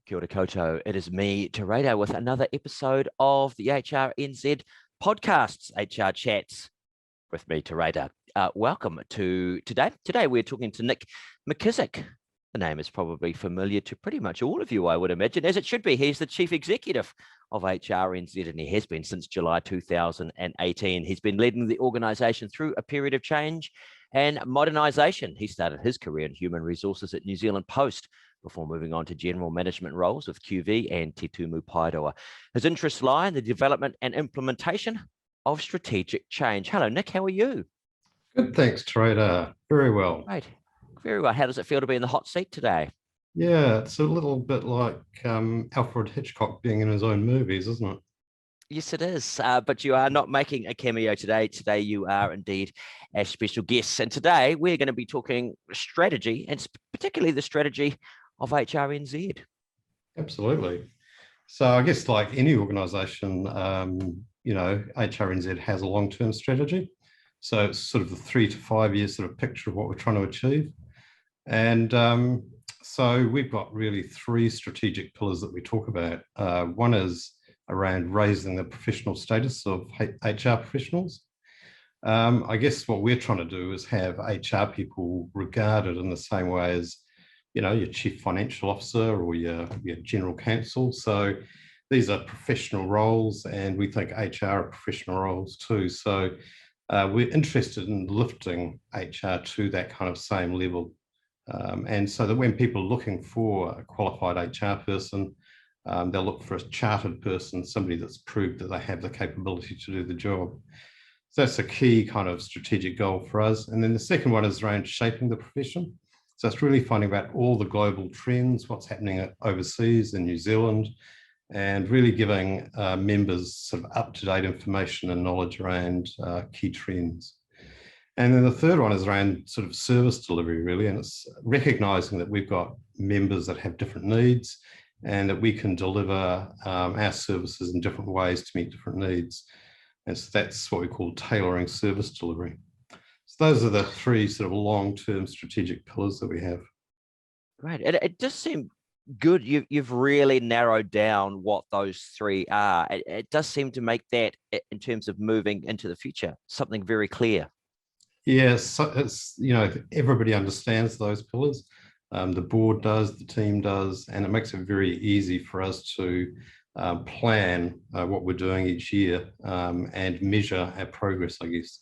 Kia ora koutou. It is me, Terado, with another episode of the HRNZ podcasts, HR Chats, with me, Terado. Welcome to today. Today we're talking to Nick McKissack. The name is probably familiar to pretty much all of you, I would imagine, as it should be. He's the Chief Executive of HRNZ, and he has been since July 2018. He's been leading the organisation through a period of change and modernisation. He started his career in human resources at New Zealand Post before moving on to general management roles with QV and Te Tumu Paeroa. His interests lie in the development and implementation of strategic change. Hello, Nick. How are you? Good, thanks, Trader. Very well. Great. Very well. How does it feel to be in the hot seat today? Yeah, it's a little bit like Alfred Hitchcock being in his own movies, isn't it? Yes, it is. But you are not making a cameo today. Today, you are indeed a special guest. And today, we're going to be talking strategy, and particularly the strategy of HRNZ. Absolutely. So I guess like any organisation, HRNZ has a long-term strategy. So it's sort of the 3 to 5 year sort of picture of what we're trying to achieve. And so we've got really 3 strategic pillars that we talk about. One is around raising the professional status of HR professionals. I guess what we're trying to do is have HR people regarded in the same way as, your chief financial officer or your general counsel. So these are professional roles, and we think HR are professional roles too. So we're interested in lifting HR to that kind of same level. And so that when people are looking for a qualified HR person, they'll look for a chartered person, somebody that's proved that they have the capability to do the job. So that's a key kind of strategic goal for us. And then the second one is around shaping the profession. So it's really finding out all the global trends, what's happening overseas in New Zealand, and really giving members sort of up-to-date information and knowledge around key trends. And then the third one is around sort of service delivery, really, and it's recognising that we've got members that have different needs and that we can deliver our services in different ways to meet different needs. And so that's what we call tailoring service delivery. So those are the 3 sort of long-term strategic pillars that we have. Great. It does seem good. You've really narrowed down what those 3 are. It does seem to make that, in terms of moving into the future, something very clear. Yes, so it's, everybody understands those pillars. The board does, the team does, and it makes it very easy for us to plan what we're doing each year and measure our progress, I guess.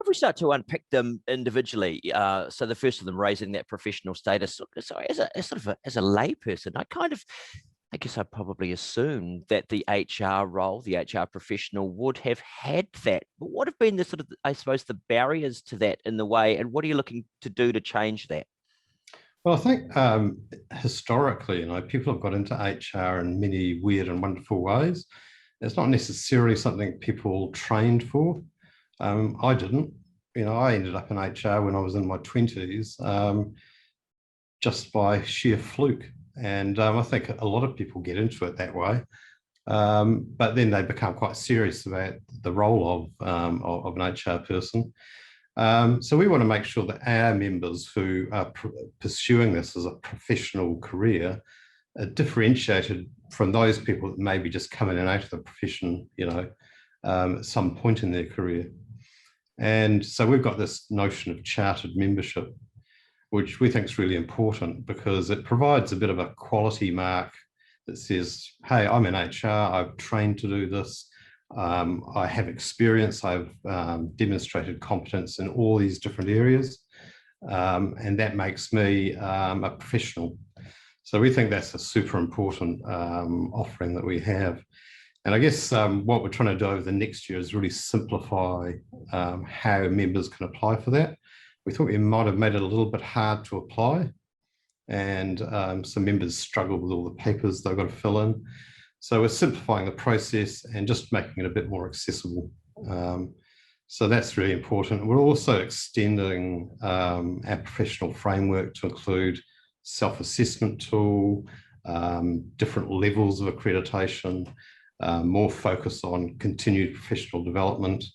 If we start to unpick them individually, so the first of them, raising that professional status. So as a layperson, I guess I probably assumed that the HR role, the HR professional, would have had that. But what have been the barriers to that in the way, and what are you looking to do to change that? Well, I think historically, people have got into HR in many weird and wonderful ways. It's not necessarily something people trained for. I didn't. I ended up in HR when I was in my 20s, just by sheer fluke. And I think a lot of people get into it that way. But then they become quite serious about the role of an HR person. So we want to make sure that our members who are pursuing this as a professional career are differentiated from those people that maybe just come in and out of the profession, at some point in their career. And so we've got this notion of chartered membership, which we think is really important because it provides a bit of a quality mark that says, hey, I'm in HR, I've trained to do this, I have experience, I've demonstrated competence in all these different areas, and that makes me a professional. So we think that's a super important offering that we have. And I guess what we're trying to do over the next year is really simplify how members can apply for that. We thought we might have made it a little bit hard to apply, and some members struggle with all the papers they've got to fill in. So we're simplifying the process and just making it a bit more accessible. So that's really important. We're also extending our professional framework to include self-assessment tool, different levels of accreditation, more focus on continued professional development,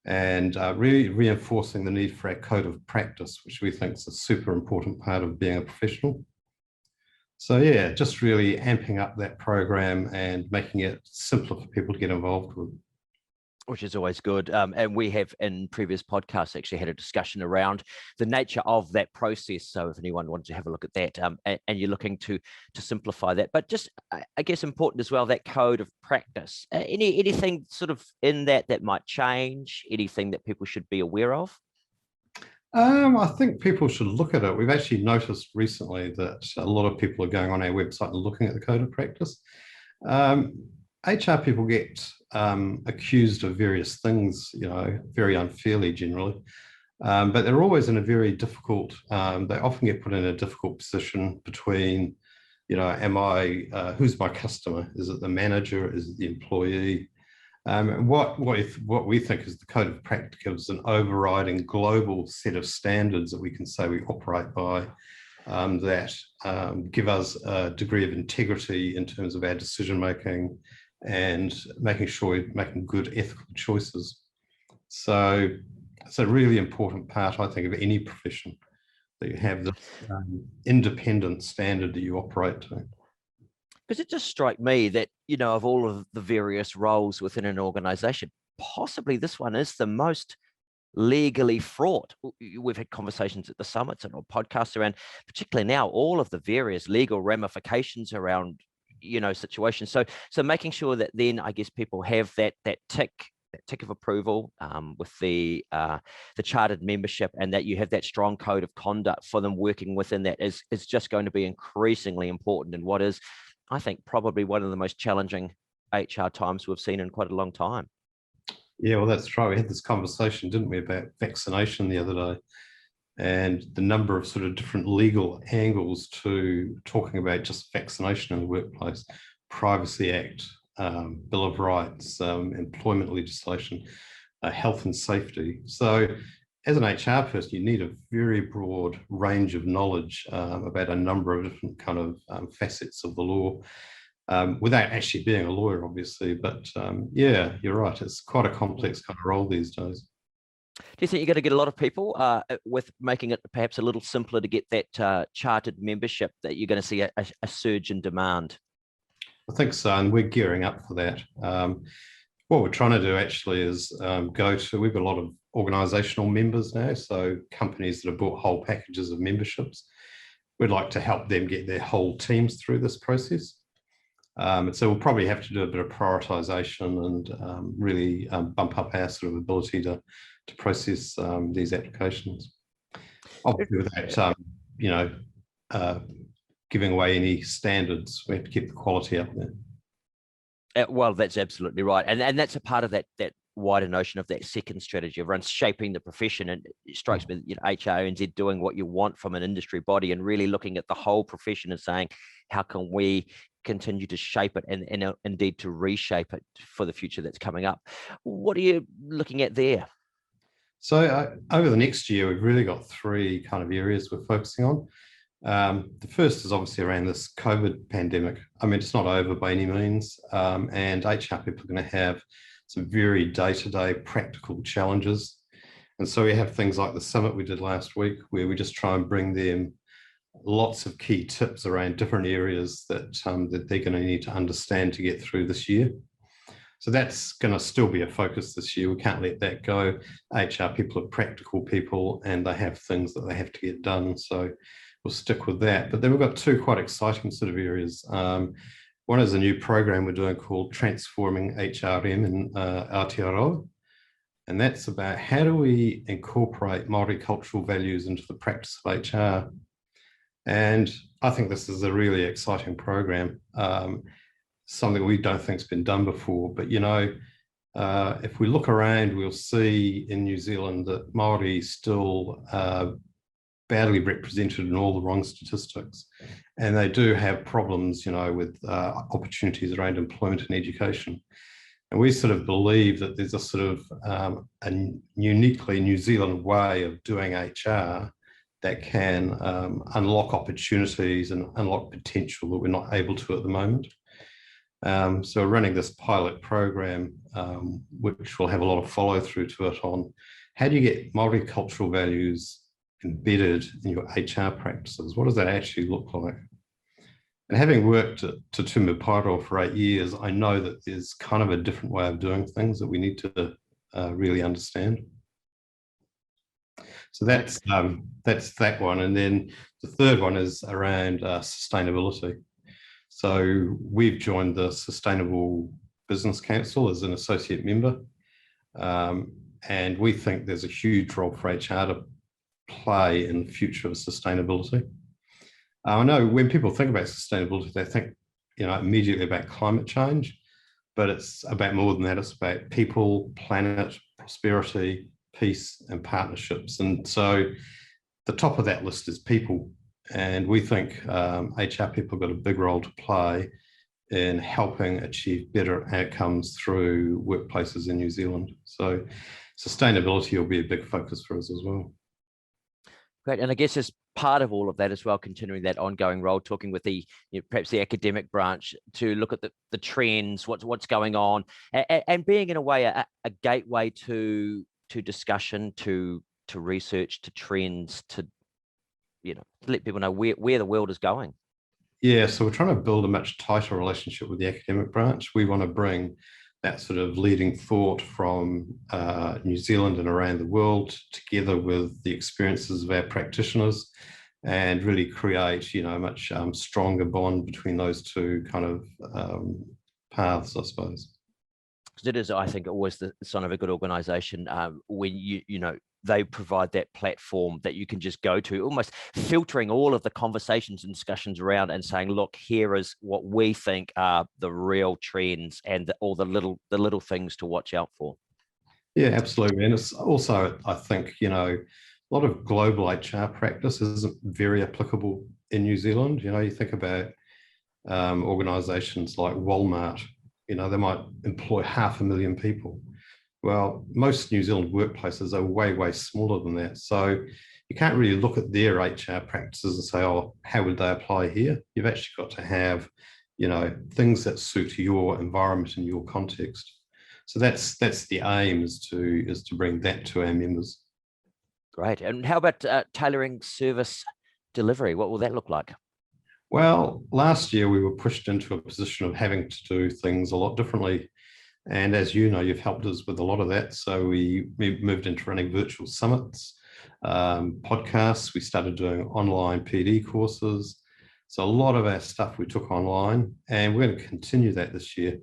and really reinforcing the need for our code of practice, which we think is a super important part of being a professional. So yeah, just really amping up that program and making it simpler for people to get involved with. Which is always good. And we have in previous podcasts actually had a discussion around the nature of that process. So if anyone wanted to have a look at that, and you're looking to simplify that, but just I guess important as well, that code of practice. Anything sort of in that might change, anything that people should be aware of? I think people should look at it. We've actually noticed recently that a lot of people are going on our website and looking at the code of practice. HR people get accused of various things, very unfairly generally, but they're always in a very difficult, they often get put in a difficult position between, who's my customer? Is it the manager? Is it the employee? What we think is the code of practice gives an overriding global set of standards that we can say we operate by, that give us a degree of integrity in terms of our decision making and making sure we're making good ethical choices. So it's a really important part, I think, of any profession, that you have this independent standard that you operate to. Because it just struck me that, of all of the various roles within an organization, possibly this one is the most legally fraught. We've had conversations at the summits and on podcasts around, particularly now, all of the various legal ramifications around, situations. So making sure that then, I guess, people have that tick of approval with the chartered membership, and that you have that strong code of conduct for them working within that is just going to be increasingly important in what is, I think, probably one of the most challenging HR times we've seen in quite a long time. Yeah, well, that's right. We had this conversation, didn't we, about vaccination the other day, and the number of sort of different legal angles to talking about just vaccination in the workplace, Privacy Act, Bill of Rights, employment legislation, health and safety. So as an HR person, you need a very broad range of knowledge about a number of different kind of facets of the law, without actually being a lawyer, obviously. But yeah, you're right. It's quite a complex kind of role these days. Do you think you're going to get a lot of people with making it perhaps a little simpler to get that chartered membership, that you're going to see a surge in demand? I think so, and we're gearing up for that. What we're trying to do actually is we've got a lot of organisational members now, so companies that have bought whole packages of memberships. We'd like to help them get their whole teams through this process. And so we'll probably have to do a bit of prioritisation and really bump up our sort of ability to process these applications. Obviously, without giving away any standards, we have to keep the quality up there. Well, that's absolutely right, and that's a part of that wider notion of that second strategy of around shaping the profession. And it strikes me that HRNZ doing what you want from an industry body and really looking at the whole profession and saying, how can we continue to shape it and indeed to reshape it for the future that's coming up? What are you looking at there? So over the next year, we've really got three kind of areas we're focusing on. The first is obviously around this COVID pandemic. I mean, it's not over by any means, and HR people are going to have some very day-to-day practical challenges. And so we have things like the summit we did last week, where we just try and bring them lots of key tips around different areas that they're going to need to understand to get through this year. So that's going to still be a focus this year. We can't let that go. HR people are practical people, and they have things that they have to get done. So we'll stick with that. But then we've got two quite exciting sort of areas. One is a new program we're doing called Transforming HRM in Aotearoa. And that's about how do we incorporate multicultural values into the practice of HR. And I think this is a really exciting program, something we don't think has been done before. But, if we look around, we'll see in New Zealand that Māori still badly represented in all the wrong statistics. And they do have problems, with opportunities around employment and education. And we sort of believe that there's a sort of a uniquely New Zealand way of doing HR that can unlock opportunities and unlock potential that we're not able to at the moment. So we're running this pilot program, which will have a lot of follow through to it on how do you get multicultural values embedded in your HR practices? What does that actually look like? And having worked at Te Tumu Paeroa for 8 years, I know that there's kind of a different way of doing things that we need to really understand. So that's that one. And then the third one is around sustainability. So we've joined the Sustainable Business Council as an associate member. And we think there's a huge role for HR to play in the future of sustainability. I know when people think about sustainability, they think, immediately about climate change, but it's about more than that. It's about people, planet, prosperity, peace, and partnerships. And so the top of that list is people. And we think HR people have got a big role to play in helping achieve better outcomes through workplaces in New Zealand. So sustainability will be a big focus for us as well. Great. And I guess as part of all of that as well, continuing that ongoing role, talking with the perhaps the academic branch to look at the trends, what's going on, and being in a way a gateway to discussion, to research, to trends, to let people know where the world is going. Yeah, so we're trying to build a much tighter relationship with the academic branch. We want to bring that sort of leading thought from New Zealand and around the world together with the experiences of our practitioners and really create, a much stronger bond between those two kind of paths, I suppose. It is, I think, always the sign of a good organization when they provide that platform that you can just go to, almost filtering all of the conversations and discussions around and saying, look, here is what we think are the real trends and all the little things to watch out for. Yeah, absolutely. And it's also, I think, a lot of global HR practice isn't very applicable in New Zealand. You think about organizations like Walmart, they might employ 500,000 people. Well, most New Zealand workplaces are way, way smaller than that. So you can't really look at their HR practices and say, oh, how would they apply here? You've actually got to have, things that suit your environment and your context. So that's the aim is to bring that to our members. Great. And how about tailoring service delivery? What will that look like? Well, last year we were pushed into a position of having to do things a lot differently. And as you know, you've helped us with a lot of that. So we moved into running virtual summits, podcasts. We started doing online PD courses. So a lot of our stuff we took online, and we're going to continue that this year.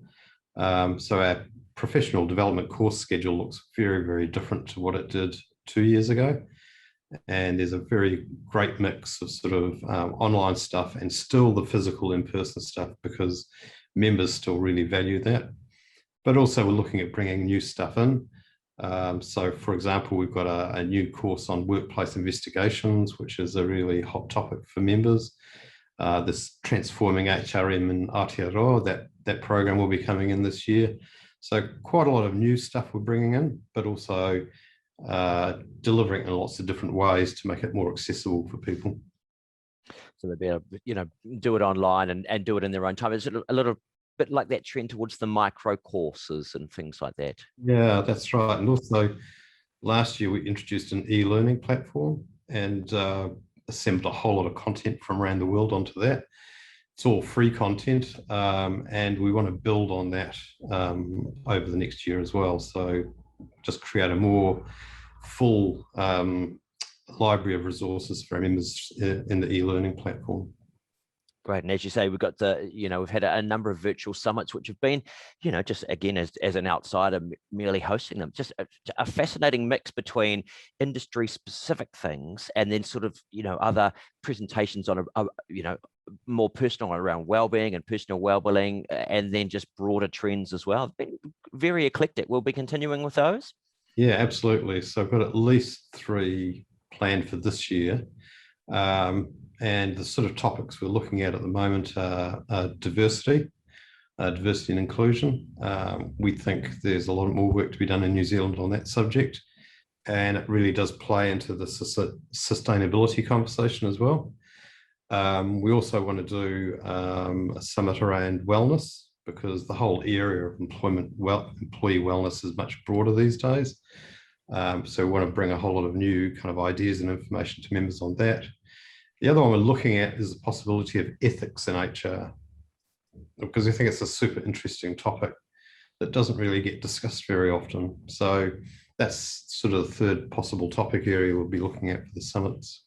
So our professional development course schedule looks very, very different to what it did 2 years ago. And there's a very great mix of sort of online stuff and still the physical in-person stuff because members still really value that. But also we're looking at bringing new stuff in. So for example, we've got a new course on workplace investigations, which is a really hot topic for members. This Transforming HRM in Aotearoa, that program will be coming in this year. So quite a lot of new stuff we're bringing in, but also delivering in lots of different ways to make it more accessible for people. So they'll be able to, do it online and do it in their own time. Is it a little bit like that trend towards the micro courses and things like that? Yeah, that's right. And also last year we introduced an e-learning platform and assembled a whole lot of content from around the world onto that. It's all free content, and we want to build on that over the next year as well. So just create a more full library of resources for our members in the e-learning platform. Great. And as you say, we've got we've had a number of virtual summits, which have been, just again, as an outsider, merely hosting them, just a fascinating mix between industry specific things and then sort of, other presentations on more personal around well-being and personal well-being, and then just broader trends as well. Been very eclectic. We'll be continuing with those. Yeah, absolutely. So I've got at least 3 planned for this year. And the sort of topics we're looking at the moment are diversity and inclusion. We think there's a lot more work to be done in New Zealand on that subject. And it really does play into the sustainability conversation as well. We also want to do a summit around wellness because the whole area of employee wellness is much broader these days. So we want to bring a whole lot of new kind of ideas and information to members on that. The other one we're looking at is the possibility of ethics in HR, because I think it's a super interesting topic that doesn't really get discussed very often. So that's sort of the third possible topic area we'll be looking at for the summits.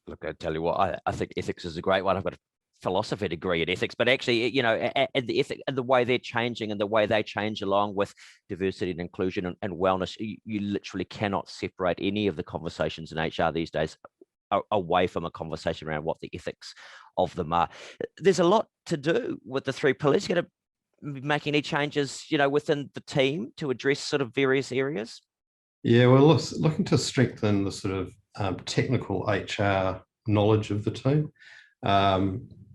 Look, I tell you what, I think ethics is a great one. I've got a philosophy degree in ethics, but actually, and the ethic and the way they're changing and the way they change along with diversity and inclusion and wellness, you literally cannot separate any of the conversations in HR these days away from a conversation around what the ethics of them are. There's a lot to do with the three pillars. You're going to be making any changes, within the team to address sort of various areas? Yeah, we're looking to strengthen the sort of technical HR knowledge of the team,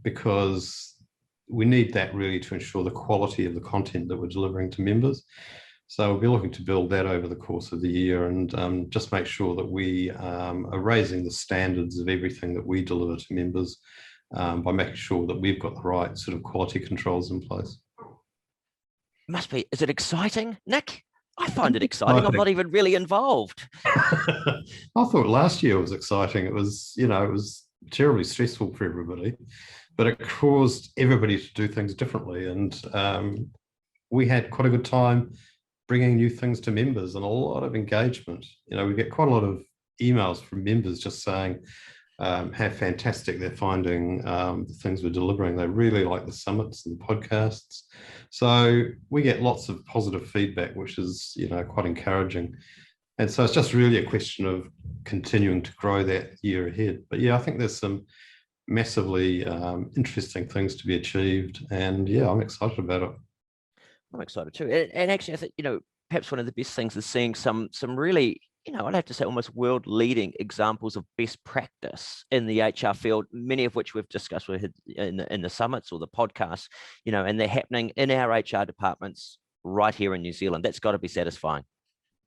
because we need that really to ensure the quality of the content that we're delivering to members. So we'll be looking to build that over the course of the year and just make sure that we are raising the standards of everything that we deliver to members by making sure that we've got the right sort of quality controls in place. Must be. Is it exciting, Nick? I find it exciting. I'm not even really involved. I thought last year was exciting. It was terribly stressful for everybody, but it caused everybody to do things differently. And we had quite a good time bringing new things to members and a lot of engagement. We get quite a lot of emails from members just saying how fantastic they're finding the things we're delivering. They really like the summits and the podcasts. So we get lots of positive feedback, which is, quite encouraging. And so it's just really a question of continuing to grow that year ahead. But yeah, I think there's some massively interesting things to be achieved. And yeah, I'm excited about it. I'm excited too. And actually, I think, perhaps one of the best things is seeing some really, I'd have to say almost world leading examples of best practice in the HR field, many of which we've discussed in the summits or the podcasts, and they're happening in our HR departments right here in New Zealand. That's got to be satisfying.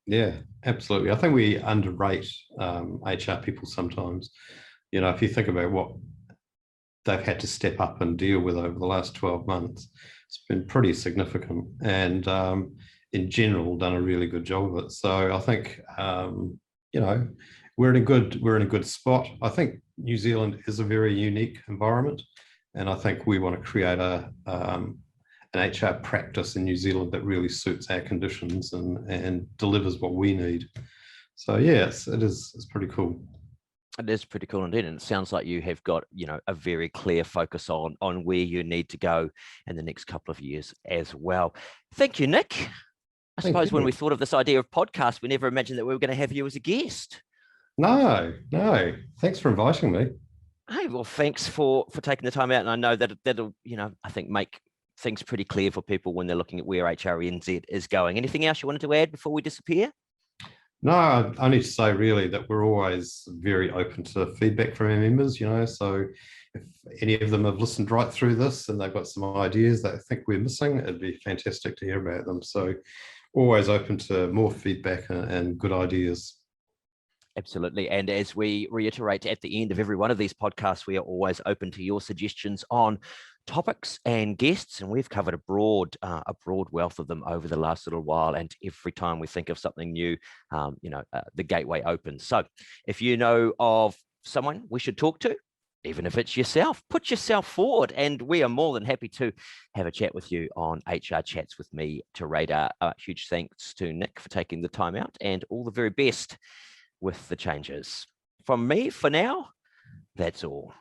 Yeah, absolutely. I think we underrate HR people sometimes. If you think about what they've had to step up and deal with over the last 12 months, it's been pretty significant. And in general, done a really good job of it. So I think we're in a good spot. I think New Zealand is a very unique environment, and I think we want to create an HR practice in New Zealand that really suits our conditions and delivers what we need. So yes, it's pretty cool. It is pretty cool indeed, and it sounds like you have got a very clear focus on where you need to go in the next couple of years as well. Thank you, Nick. I suppose when we thought of this idea of podcast, we never imagined that we were going to have you as a guest. No. Thanks for inviting me. Hey, well, thanks for taking the time out, and I know that'll I think make things pretty clear for people when they're looking at where HRNZ is going. Anything else you wanted to add before we disappear? No, I need to say really that we're always very open to feedback from our members, so if any of them have listened right through this and they've got some ideas that I think we're missing, it'd be fantastic to hear about them. So always open to more feedback and good ideas. Absolutely. And as we reiterate at the end of every one of these podcasts, we are always open to your suggestions on topics and guests, and we've covered a broad wealth of them over the last little while, and every time we think of something new, the gateway opens. So if you know of someone we should talk to, even if it's yourself, put yourself forward, and we are more than happy to have a chat with you on HR Chats with me to Radar. Huge thanks to Nick for taking the time out, and all the very best with the changes. From me for now, that's all.